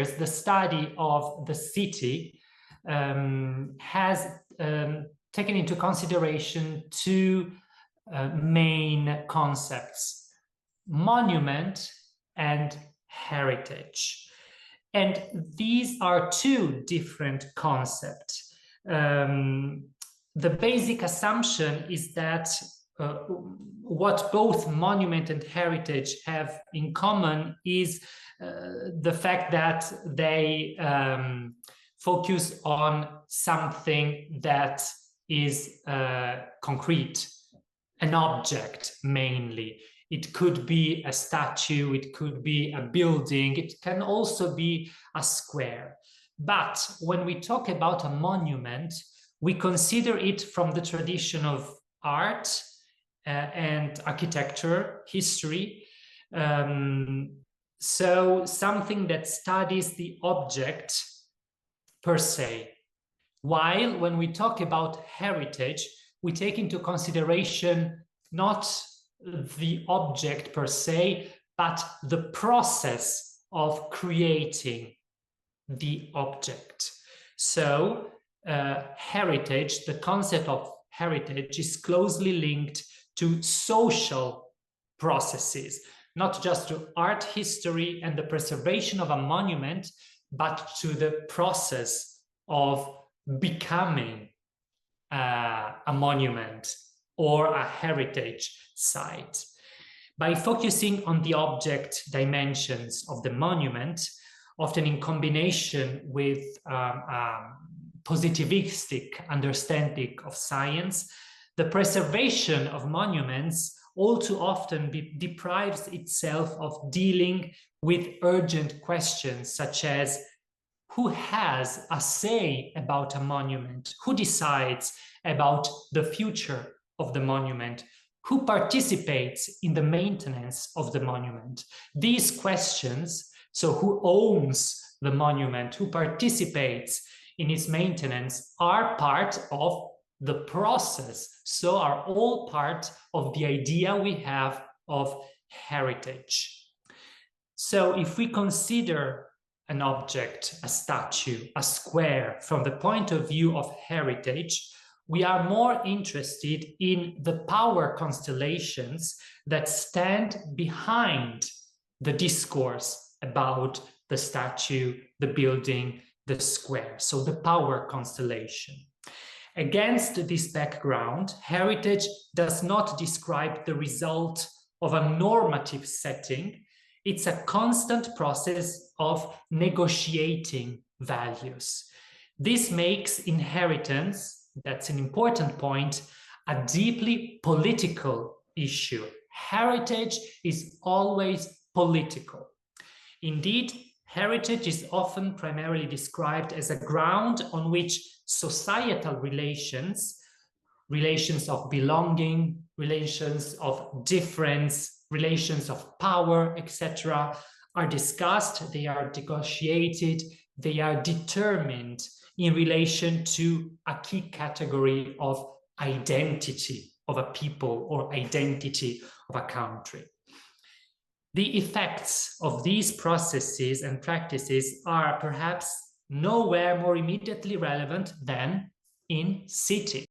years, the study of the city has taken into consideration two main concepts: monument and heritage. And these are two different concepts. The basic assumption is that what both monument and heritage have in common is the fact that they focus on something that is concrete, an object mainly. It could be a statue, it could be a building, it can also be a square. But when we talk about a monument, we consider it from the tradition of art and architecture, history. So something that studies the object per se. While when we talk about heritage, we take into consideration not the object per se, but the process of creating the object. So heritage, the concept of heritage is closely linked to social processes, not just to art history and the preservation of a monument, but to the process of becoming a monument or a heritage site. By focusing on the object dimensions of the monument, often in combination with positivistic understanding of science, the preservation of monuments all too often deprives itself of dealing with urgent questions such as who has a say about a monument, who decides about the future of the monument, who participates in the maintenance of the monument. These questions, so who owns the monument, who participates in its maintenance, are part of the process, so are all part of the idea we have of heritage. So if we consider an object, a statue, a square, from the point of view of heritage, we are more interested in the power constellations that stand behind the discourse about the statue, the building, the square, so the power constellation. Against this background, heritage does not describe the result of a normative setting. It's a constant process of negotiating values. This makes inheritance, that's an important point, a deeply political issue. Heritage is always political. Indeed, heritage is often primarily described as a ground on which societal relations, relations of belonging, relations of difference, relations of power, etc., are discussed, they are negotiated, they are determined in relation to a key category of identity of a people or identity of a country. The effects of these processes and practices are perhaps nowhere more immediately relevant than in cities.